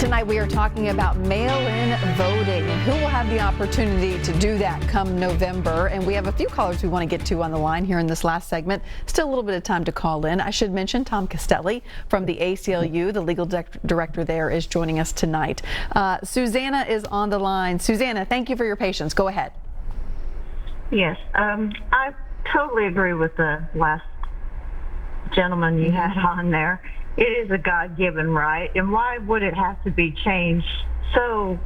Tonight we are talking about mail-in voting and who will have the opportunity to do that come November. And we have a few callers we want to get to on the line here in this last segment. Still a little bit of time to call in. I should mention Tom Castelli from the ACLU, the legal director there, is joining us tonight. Susanna is on the line. Susanna, thank you for your patience. Go ahead. Yes, I totally agree with the last gentleman you had on there. It is a God-given right, and why would it have to be changed so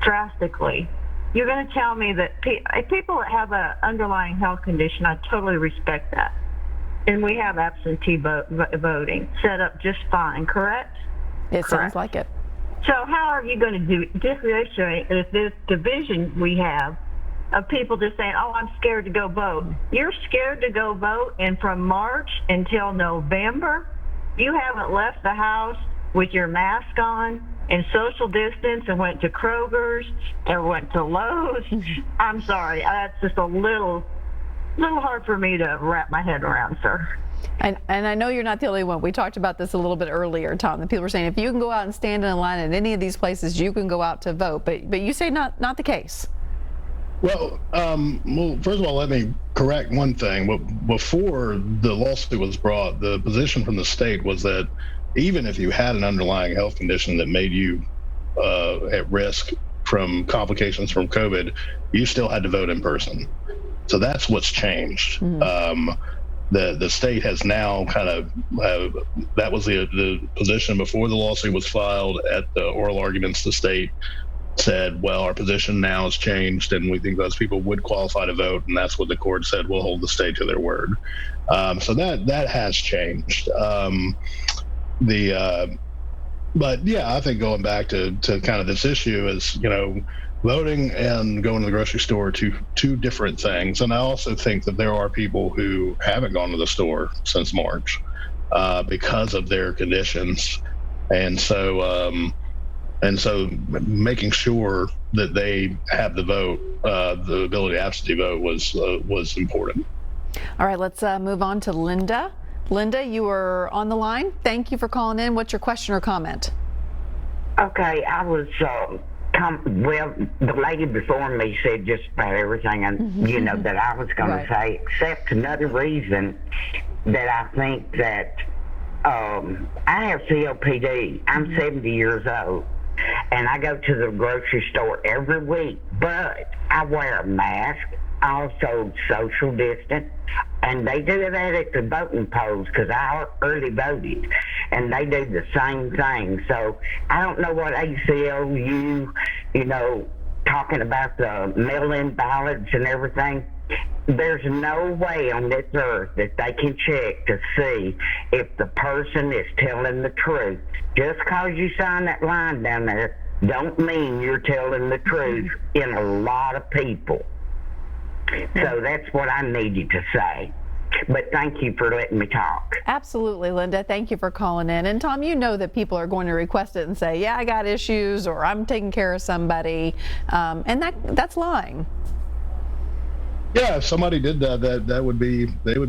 drastically? You're going to tell me that people that have an underlying health condition, I totally respect that. And we have absentee voting set up just fine, correct? It sounds like it. So how are you going to differentiate this division we have of people just saying, oh, I'm scared to go vote? You're scared to go vote, and from March until November, you haven't left the house with your mask on and social distance and went to Kroger's and went to Lowe's. I'm sorry, that's just a little hard for me to wrap my head around, sir. And I know you're not the only one. We talked about this a little bit earlier, Tom. The people were saying if you can go out and stand in a line at any of these places, you can go out to vote. But you say not the case. Well, first of all, let me correct one thing. Before the lawsuit was brought, the position from the state was that even if you had an underlying health condition that made you at risk from complications from COVID, you still had to vote in person. So that's what's changed. Mm-hmm. The state has now kind of, that was the position before the lawsuit was filed. At the oral arguments, the state said, well, our position now has changed and we think those people would qualify to vote, and that's what the court said. We'll hold the state to their word. So that has changed. But yeah, I think going back to kind of this issue is, voting and going to the grocery store are two different things. And I also think that there are people who haven't gone to the store since March because of their conditions. And so making sure that they have the vote, the ability to absentee vote was important. All right, let's move on to Linda. Linda, you are on the line. Thank you for calling in. What's your question or comment? Okay, I was, well, the lady before me said just about everything, that I was going to say, except another reason that I think that I have COPD. I'm 70 years old. And I go to the grocery store every week, but I wear a mask, also social distance, and they do that at the voting polls because I early voted, and they do the same thing. So I don't know what ACLU, talking about the mail-in ballots and everything. There's no way on this earth that they can check to see if the person is telling the truth. Just because you sign that line down there don't mean you're telling the truth in a lot of people. So that's what I needed to say. But thank you for letting me talk. Absolutely, Linda. Thank you for calling in. And Tom, you know that people are going to request it and say, yeah, I got issues, or I'm taking care of somebody. And that's lying. Yeah, if somebody did that, they would be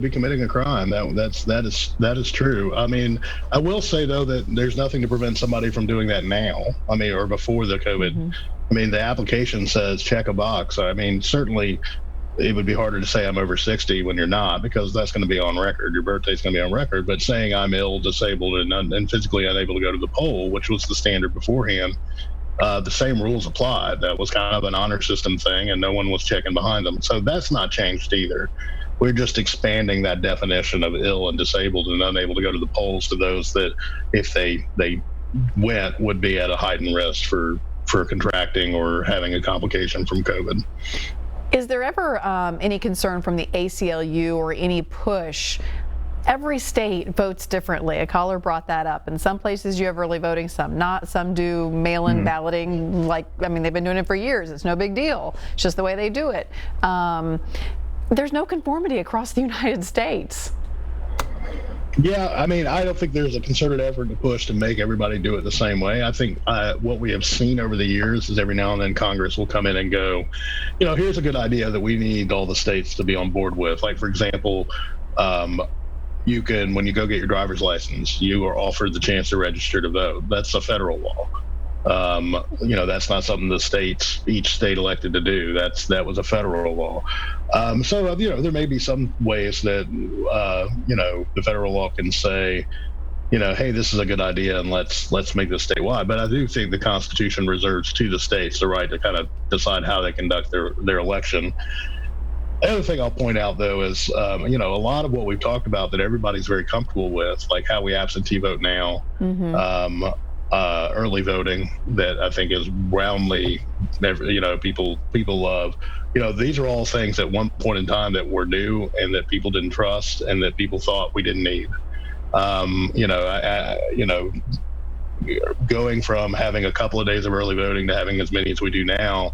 committing a crime. That is true. I mean, I will say though that there's nothing to prevent somebody from doing that now. I mean, or before the COVID. Mm-hmm. I mean, the application says check a box. I mean, certainly it would be harder to say I'm over 60 when you're not, because that's going to be on record. Your birthday's going to be on record. But saying I'm ill, disabled, and physically unable to go to the poll, which was the standard beforehand, the same rules applied. That was kind of an honor system thing, and no one was checking behind them. So that's not changed either. We're just expanding that definition of ill and disabled and unable to go to the polls to those that, if they went, would be at a heightened risk for contracting or having a complication from COVID. Is there ever any concern from the ACLU or any push? Every state votes differently. A caller brought that up. In some places you have early voting, some not. Some do mail-in balloting. They've been doing it for years. It's no big deal. It's just the way they do it. There's no conformity across the United States. Yeah, I mean, I don't think there's a concerted effort to push to make everybody do it the same way. I think what we have seen over the years is every now and then Congress will come in and go, here's a good idea that we need all the states to be on board with. Like, for example, you can, when you go get your driver's license, you are offered the chance to register to vote. That's a federal law. That's not something each state elected to do. That was a federal law. So there may be some ways that the federal law can say, hey, this is a good idea, and let's make this statewide. But I do think the Constitution reserves to the states the right to kind of decide how they conduct their election. The other thing I'll point out, though, is a lot of what we've talked about that everybody's very comfortable with, like how we absentee vote now, early voting, that I think is roundly, people love. These are all things at one point in time that were new and that people didn't trust and that people thought we didn't need. Going from having a couple of days of early voting to having as many as we do now,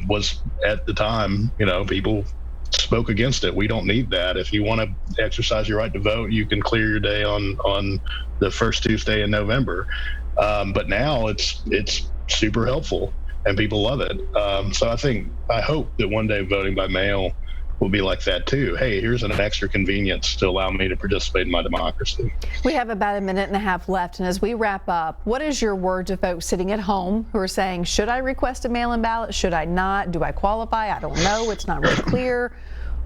was at the time, people spoke against it. We don't need that. If you want to exercise your right to vote, you can clear your day on the first Tuesday in November. But now it's super helpful and people love it. So I hope that one day voting by mail will be like that too. Hey, here's an extra convenience to allow me to participate in my democracy. We have about a minute and a half left, and as we wrap up, what is your word to folks sitting at home who are saying, should I request a mail-in ballot? Should I not? Do I qualify? I don't know. It's not really clear.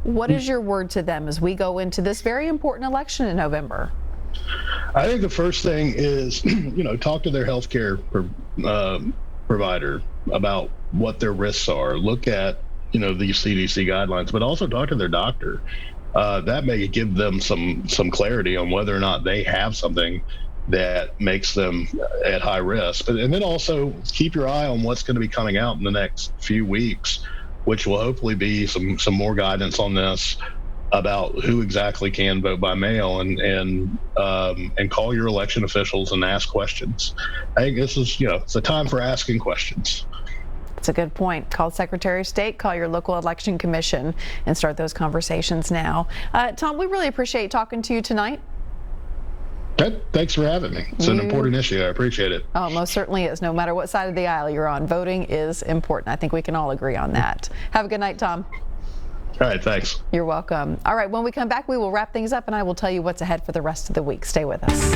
What is your word to them as we go into this very important election in November? I think the first thing is, talk to their healthcare provider about what their risks are. Look at these CDC guidelines, but also talk to their doctor. That may give them some clarity on whether or not they have something that makes them at high risk. And then also keep your eye on what's going to be coming out in the next few weeks, which will hopefully be some more guidance on this about who exactly can vote by mail, and call your election officials and ask questions. I think this is, it's a time for asking questions. That's a good point. Call Secretary of State, call your local election commission, and start those conversations now. Tom, we really appreciate talking to you tonight. Thanks for having me. It's an important issue. I appreciate it. Oh, most certainly is. No matter what side of the aisle you're on, voting is important. I think we can all agree on that. Have a good night, Tom. All right, thanks. You're welcome. All right, when we come back, we will wrap things up, and I will tell you what's ahead for the rest of the week. Stay with us.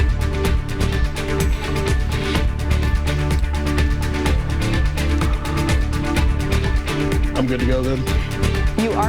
I'm good to go then. You are